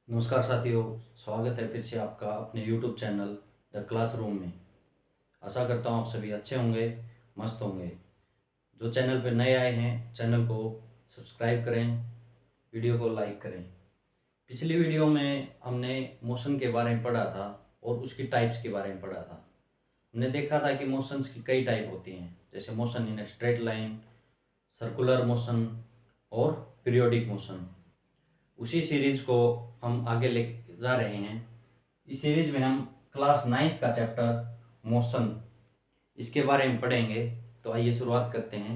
नमस्कार साथियों, स्वागत है फिर से आपका अपने YouTube चैनल द क्लासरूम में। आशा करता हूँ आप सभी अच्छे होंगे, मस्त होंगे। जो चैनल पर नए आए हैं, चैनल को सब्सक्राइब करें, वीडियो को लाइक करें। पिछली वीडियो में हमने मोशन के बारे में पढ़ा था और उसकी टाइप्स के बारे में पढ़ा था। हमने देखा था कि मोशंस की कई टाइप होती हैं, जैसे motion in straight line, circular motion और पीरियोडिक मोशन। उसी सीरीज को हम आगे ले जा रहे हैं। इस सीरीज में हम क्लास 9th का चैप्टर मोशन, इसके बारे में पढ़ेंगे। तो आइए शुरुआत करते हैं।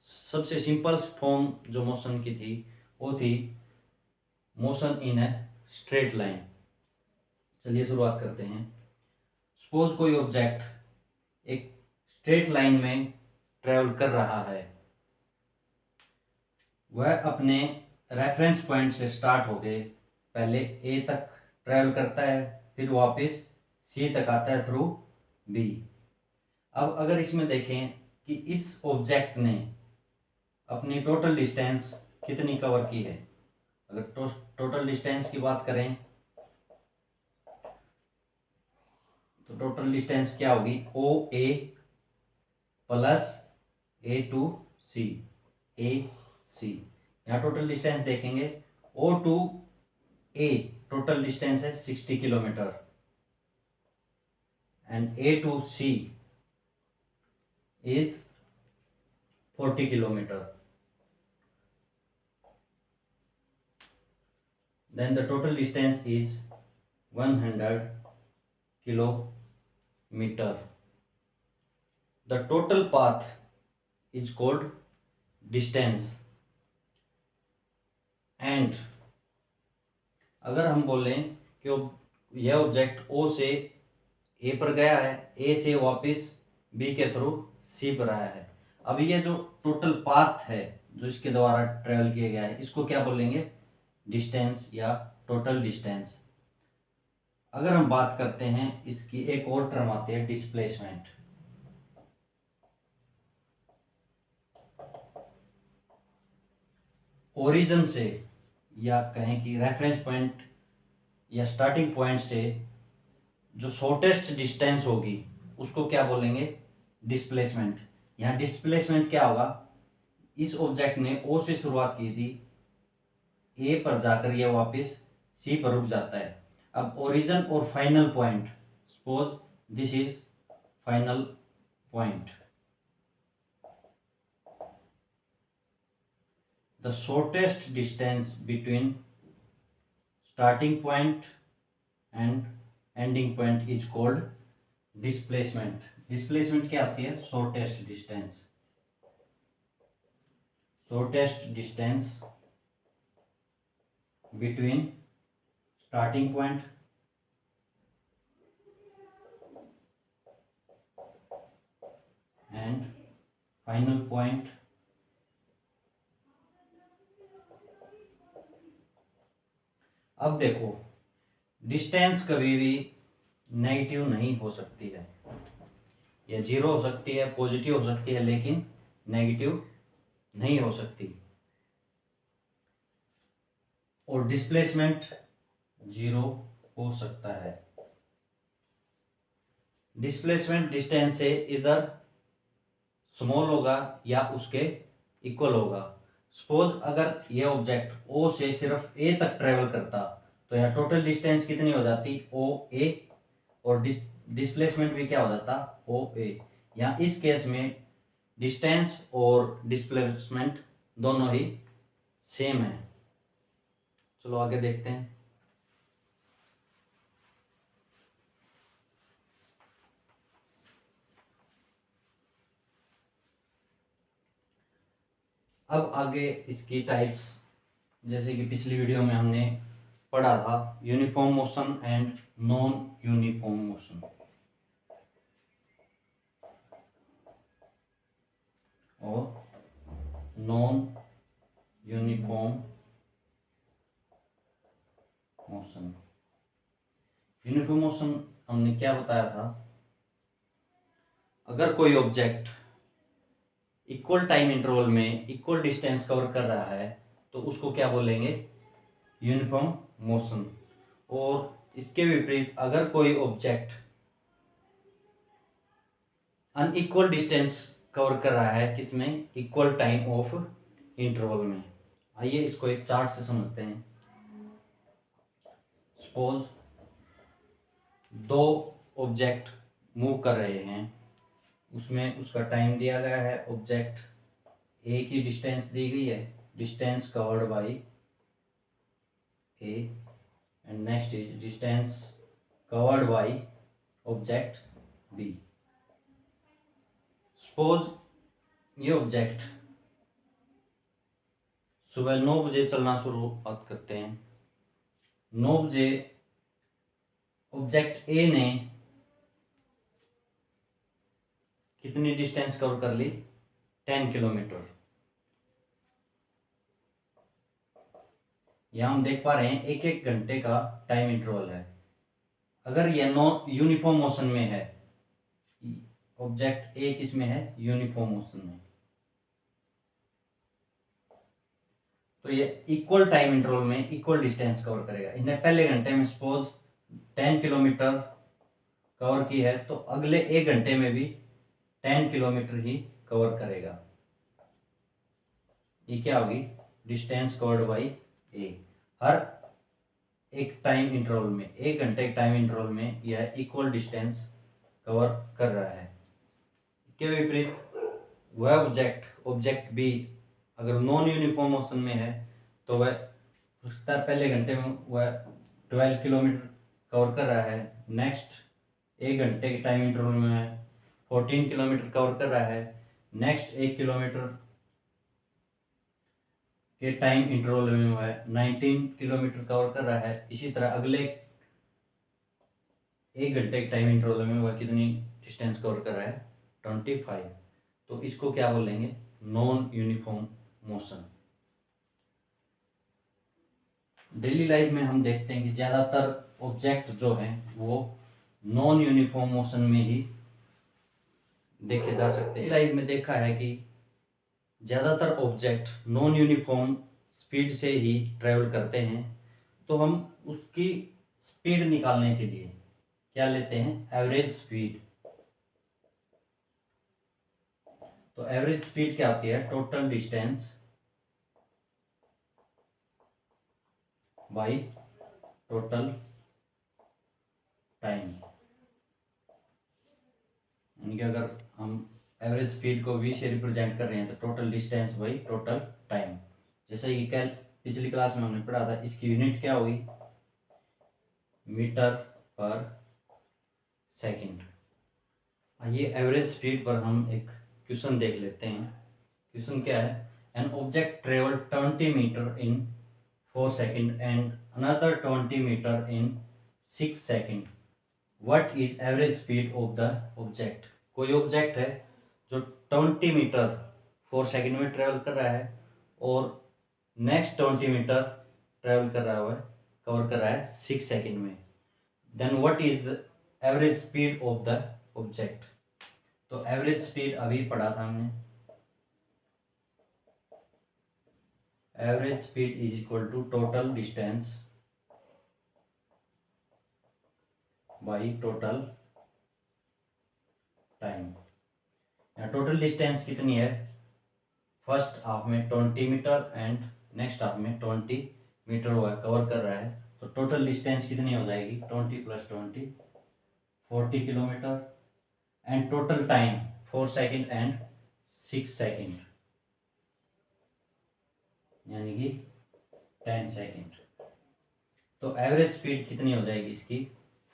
सबसे सिंपल फॉर्म जो मोशन की थी वो थी motion in a straight line. चलिए शुरुआत करते हैं। सपोज कोई ऑब्जेक्ट एक स्ट्रेट लाइन में ट्रेवल कर रहा है। वह अपने रेफरेंस पॉइंट से स्टार्ट होके पहले ए तक ट्रेवल करता है, फिर वापस सी तक आता है थ्रू बी। अब अगर इसमें देखें कि इस ऑब्जेक्ट ने अपनी टोटल डिस्टेंस कितनी कवर की है। अगर टोटल डिस्टेंस की बात करें तो टोटल डिस्टेंस क्या होगी, ओ ए प्लस ए टू सी, ए सी। यहाँ टोटल डिस्टेंस देखेंगे, O to A total distance है 60 kilometre and A to C is 40 kilometre. Then the total distance is 100 kilometer. The total path is called distance. And अगर हम बोलें कि यह ऑब्जेक्ट O से A पर गया है, A से वापस B के थ्रू C पर आया है। अब ये जो टोटल पाथ है जो इसके द्वारा ट्रेवल किया गया है, इसको क्या बोलेंगे, डिस्टेंस या टोटल डिस्टेंस। अगर हम बात करते हैं इसकी एक और टर्म आती है डिस्प्लेसमेंट। ओरिजिन से या कहें कि रेफरेंस पॉइंट या स्टार्टिंग पॉइंट से जो शॉर्टेस्ट डिस्टेंस होगी उसको क्या बोलेंगे, डिस्प्लेसमेंट। यहाँ डिस्प्लेसमेंट क्या होगा, इस ऑब्जेक्ट ने ओ से शुरुआत की थी, ए पर जाकर यह वापस सी पर रुक जाता है। अब ओरिजिन और final point, suppose this is final point, the shortest distance between starting point and ending point is called displacement. Displacement क्या आती है, shortest distance. Shortest distance between starting point and final point अब देखो, distance कभी भी negative नहीं हो सकती है, या जीरो हो सकती है, पॉजिटिव हो सकती है, लेकिन नेगेटिव नहीं हो सकती। और डिस्प्लेसमेंट जीरो हो सकता है। डिस्प्लेसमेंट डिस्टेंस से इधर स्मॉल होगा या उसके इक्वल होगा। सपोज अगर ये ऑब्जेक्ट ओ से सिर्फ ए तक ट्रेवल करता तो यहाँ टोटल डिस्टेंस कितनी हो जाती, ओ ए, और डिस्प्लेसमेंट भी क्या हो जाता, ओ ए। यहाँ इस केस में डिस्टेंस और डिस्प्लेसमेंट दोनों ही सेम है। चलो आगे देखते हैं। अब आगे इसकी टाइप्स, जैसे कि पिछली वीडियो में हमने पढ़ा था uniform motion and non uniform motion. और non uniform motion. Uniform motion हमने क्या बताया था, अगर कोई ऑब्जेक्ट इक्वल टाइम इंटरवल में इक्वल डिस्टेंस कवर कर रहा है तो उसको क्या बोलेंगे, यूनिफॉर्म मोशन। और इसके विपरीत अगर कोई ऑब्जेक्ट अनइक्वल डिस्टेंस कवर कर रहा है, किसमें, इक्वल टाइम ऑफ इंटरवल में। आइए इसको एक चार्ट से समझते हैं। सपोज दो ऑब्जेक्ट मूव कर रहे हैं, उसमें उसका टाइम दिया गया है, ऑब्जेक्ट ए की डिस्टेंस दी गई है, distance covered by A, and next is distance covered by object B. Suppose ये ऑब्जेक्ट सुबह 9 बजे चलना शुरुआत करते हैं। 9 बजे ऑब्जेक्ट ए ने कितनी डिस्टेंस कवर कर ली, 10 किलोमीटर। यहाँ हम देख पा रहे हैं एक एक घंटे का टाइम इंटरवल है। अगर यह नॉन यूनिफॉर्म मोशन में है, ऑब्जेक्ट ए किस में है, यूनिफॉर्म मोशन में, तो ये इक्वल टाइम इंटरवल में इक्वल डिस्टेंस कवर करेगा। इसने पहले घंटे में सपोज 10 किलोमीटर कवर की है, तो अगले एक घंटे में भी 10 किलोमीटर ही कवर करेगा। ये क्या होगी, डिस्टेंस कवर्ड बाई ए। हर एक टाइम इंटरवल में, एक घंटे के टाइम इंटरवल में यह इक्वल डिस्टेंस कवर कर रहा है। के विपरीत वह ऑब्जेक्ट बी अगर नॉन यूनिफॉर्म मोशन में है, तो वह पहले घंटे में वह 12 किलोमीटर कवर कर रहा है, नेक्स्ट एक घंटे के टाइम इंटरवल में 14 किलोमीटर कवर कर रहा है, नेक्स्ट 1 किलोमीटर के टाइम इंटरवल में वह 19 किलोमीटर कवर कर रहा है। इसी तरह अगले एक घंटे के टाइम इंटरवल में वह कितनी डिस्टेंस कवर कर रहा है, 25। तो इसको क्या बोलेंगे, non uniform motion. Daily life में हम देखते हैं कि ज़्यादातर ऑब्जेक्ट जो हैं वो नॉन यूनिफॉर्म मोशन में ही देखे जा सकते हैं। लाइफ में देखा है कि ज़्यादातर ऑब्जेक्ट नॉन यूनिफॉर्म स्पीड से ही ट्रेवल करते हैं। तो हम उसकी स्पीड निकालने के लिए क्या लेते हैं, एवरेज स्पीड। तो एवरेज स्पीड क्या होती है, total distance by total time. यानी कि अगर हम एवरेज स्पीड को v से रिप्रेजेंट कर रहे हैं, तो total distance by total time. जैसे कि कल पिछली क्लास में हमने पढ़ा था, इसकी यूनिट क्या हुई, मीटर पर सेकंड। आइए एवरेज स्पीड पर हम एक क्वेश्चन देख लेते हैं। क्वेश्चन क्या है, an object travel 20 metre in 4 second and another 20 metre in 6 second, what is average speed of the object. कोई ऑब्जेक्ट है जो 20 मीटर 4 सेकंड में ट्रेवल कर रहा है और नेक्स्ट 20 मीटर ट्रेवल कर रहा है, कवर कर रहा है 6 सेकंड में, then what is the average speed of the object. तो एवरेज स्पीड अभी पढ़ा था हमने, average speed is equal to total distance by total time. Total distance कितनी है, फर्स्ट हाफ में 20 मीटर एंड नेक्स्ट हाफ में 20 मीटर हुआ कवर कर रहा है, तो टोटल डिस्टेंस कितनी हो जाएगी, 20 + 20 40 kilometre, and total time 4 second and 6 second, यानी कि 10 सेकंड। तो एवरेज स्पीड कितनी हो जाएगी इसकी,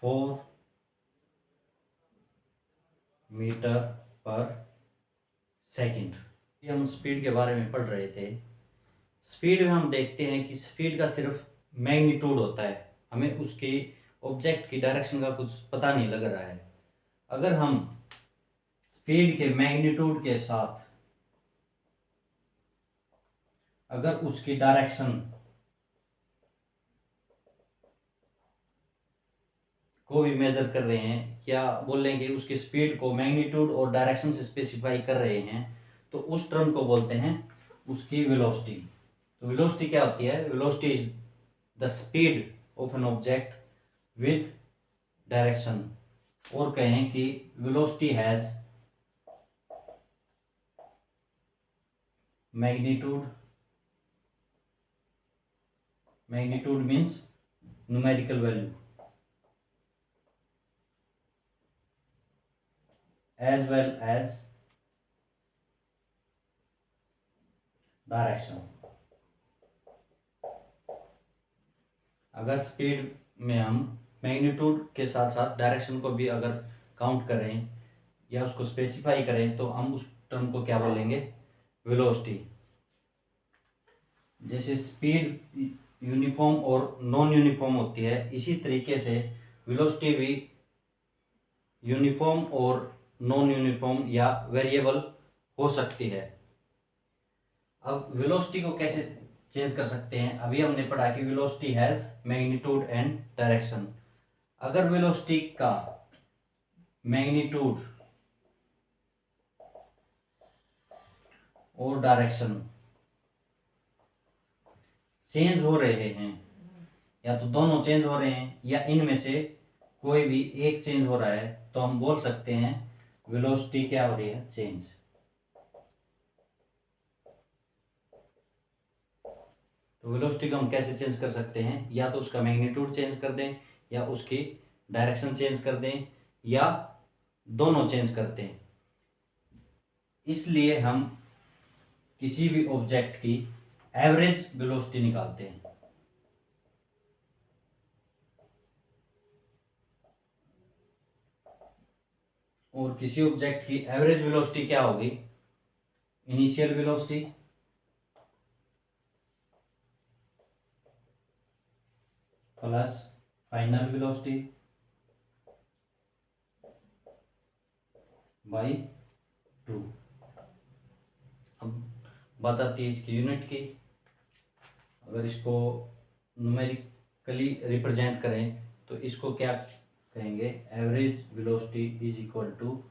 4 मीटर पर सेकंड। ये हम स्पीड के बारे में पढ़ रहे थे। स्पीड में हम देखते हैं कि स्पीड का सिर्फ मैग्नीट्यूड होता है, हमें उसकी ऑब्जेक्ट की डायरेक्शन का कुछ पता नहीं लग रहा है। अगर हम स्पीड के मैग्नीट्यूड के साथ अगर उसकी डायरेक्शन को भी मेजर कर रहे हैं, क्या बोल रहे हैं कि उसकी स्पीड को मैग्नीट्यूड और डायरेक्शन से स्पेसिफाई कर रहे हैं, तो उस टर्म को बोलते हैं उसकी वेलोसिटी। तो वेलोसिटी क्या होती है, velocity is the speed of an object with direction, और कहें कि velocity has magnitude, magnitude means numerical value, as well as direction. अगर स्पीड में हम मैग्नीट्यूड के साथ साथ डायरेक्शन को भी अगर काउंट करें या उसको स्पेसिफाई करें तो हम उस टर्म को क्या बोलेंगे, वेलोसिटी। जैसे स्पीड यूनिफॉर्म और नॉन यूनिफॉर्म होती है, इसी तरीके से वेलोसिटी भी यूनिफॉर्म और नॉन यूनिफॉर्म या वेरिएबल हो सकती है। अब वेलोसिटी को कैसे चेंज कर सकते हैं, अभी हमने पढ़ा कि velocity has magnitude and direction. अगर वेलोसिटी का मैग्नीट्यूड और डायरेक्शन चेंज हो रहे हैं, या तो दोनों चेंज हो रहे हैं या इनमें से कोई भी एक चेंज हो रहा है, तो हम बोल सकते हैं वेलोसिटी क्या हो रही है, चेंज। तो वेलोसिटी को हम कैसे चेंज कर सकते हैं, या तो उसका मैग्नीट्यूड चेंज कर दें, या उसकी डायरेक्शन चेंज कर दें, या दोनों चेंज करते हैं। इसलिए हम किसी भी ऑब्जेक्ट की एवरेज वेलोसिटी निकालते हैं। और किसी ऑब्जेक्ट की एवरेज वेलोसिटी क्या होगी, initial velocity plus final velocity by 2। अब बात आती है इसकी यूनिट की। अगर इसको न्यूमेरिकली रिप्रेजेंट करें तो इसको क्या कहेंगे, average velocity is equal to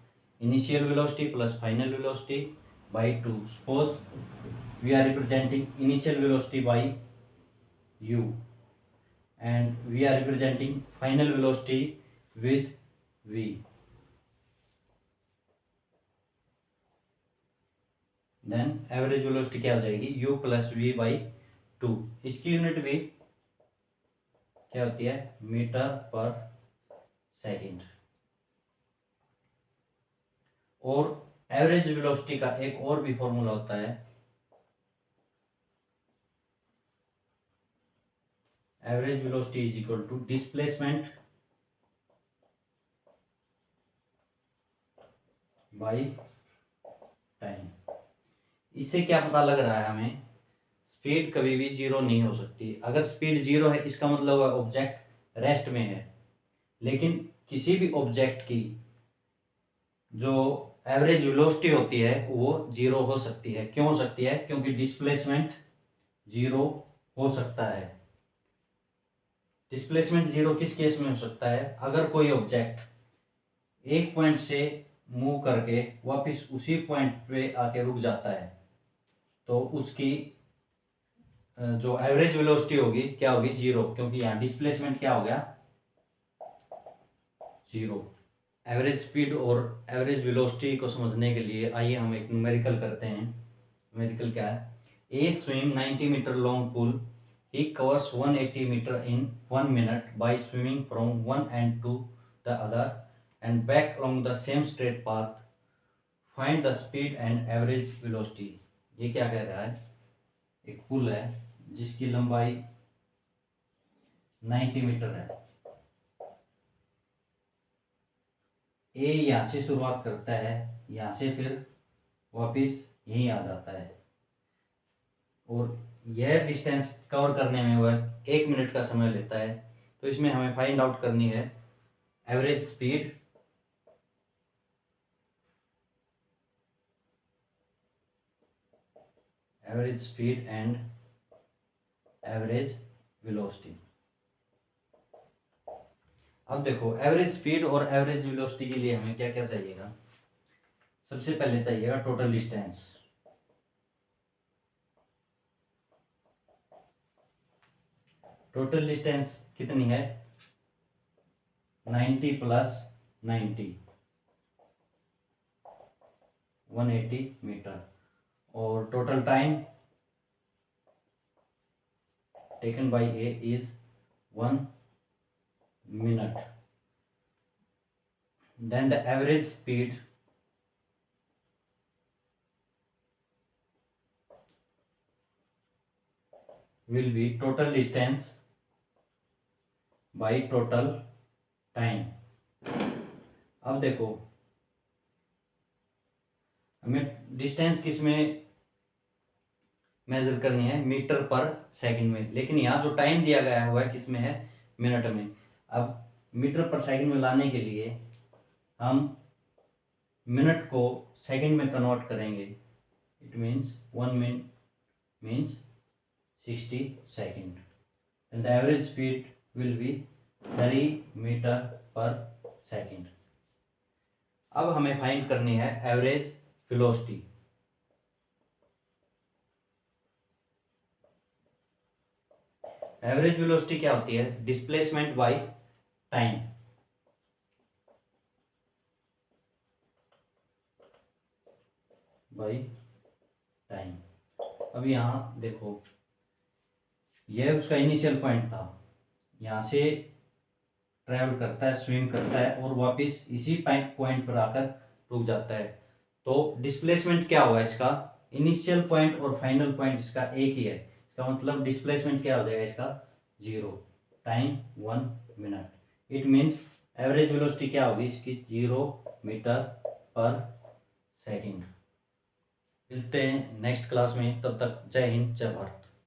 initial velocity plus final velocity by 2। Suppose we are representing initial velocity by u and we are representing final velocity with v, then average velocity क्या हो जाएगी, u plus v by 2। इसकी unit भी क्या होती है, metre पर second. और एवरेज वेलोसिटी का एक और भी फॉर्मूला होता है, average velocity is equal to displacement by time. इससे क्या पता लग रहा है हमें, स्पीड कभी भी जीरो नहीं हो सकती। अगर स्पीड जीरो है इसका मतलब ऑब्जेक्ट रेस्ट में है, लेकिन किसी भी ऑब्जेक्ट की जो एवरेज वेलोसिटी होती है वो जीरो हो सकती है। क्यों हो सकती है, क्योंकि डिस्प्लेसमेंट जीरो हो सकता है। डिस्प्लेसमेंट जीरो किस केस में हो सकता है, अगर कोई ऑब्जेक्ट एक पॉइंट से मूव करके वापस उसी पॉइंट पे आके रुक जाता है, तो उसकी जो एवरेज वेलोसिटी होगी क्या होगी, जीरो, क्योंकि यहाँ डिस्प्लेसमेंट क्या हो गया, जीरो। एवरेज स्पीड और एवरेज वेलोसिटी को समझने के लिए आइए हम एक न्यूमेरिकल करते हैं। न्यूमेरिकल क्या है, a swim 90 metre long pool, he covers 180 meter in 1 minute by swimming from one end to the other and back along the same straight path, find the speed and average velocity। ये क्या कह रहा है, एक पुल है जिसकी लंबाई 90 metre है। ए यहाँ से शुरुआत करता है, यहाँ से फिर वापस यहीं आ जाता है, और यह डिस्टेंस कवर करने में वह 1 मिनट का समय लेता है। तो इसमें हमें फाइंड आउट करनी है average speed and average velocity. अब देखो एवरेज स्पीड और एवरेज वेलोसिटी के लिए हमें क्या क्या चाहिएगा, सबसे पहले चाहिएगा टोटल डिस्टेंस। टोटल डिस्टेंस कितनी है, 90 प्लस 90 180 मीटर। और total time taken by A is 1 minute। then the average speed will be total distance by total time। अब देखो हमें डिस्टेंस किस में मेजर करनी है, मीटर पर सेकंड में, लेकिन यहाँ जो टाइम दिया गया हुआ है किस में है, मिनट में। अब मीटर पर सेकंड में लाने के लिए हम मिनट को सेकंड में कन्वर्ट करेंगे। It means 1 minute means 60 second and the average speed will be 3 metre per second. अब हमें फाइंड करनी है एवरेज वेलोसिटी। एवरेज वेलोसिटी क्या होती है, displacement by time. By time. अब यहाँ देखो यह उसका इनिशियल पॉइंट था, यहाँ से ट्रैवल करता है, स्विम करता है और वापस इसी पॉइंट पर आकर रुक जाता है। तो डिस्प्लेसमेंट क्या होगा इसका, इनिशियल पॉइंट और फाइनल पॉइंट इसका एक ही है, इसका मतलब डिस्प्लेसमेंट क्या हो जाएगा इसका 0, time 1 minute. It means average velocity क्या होगी इसकी 0 मीटर पर सेकंड। मिलते हैं नेक्स्ट क्लास में, तब तक जय हिंद जय भारत।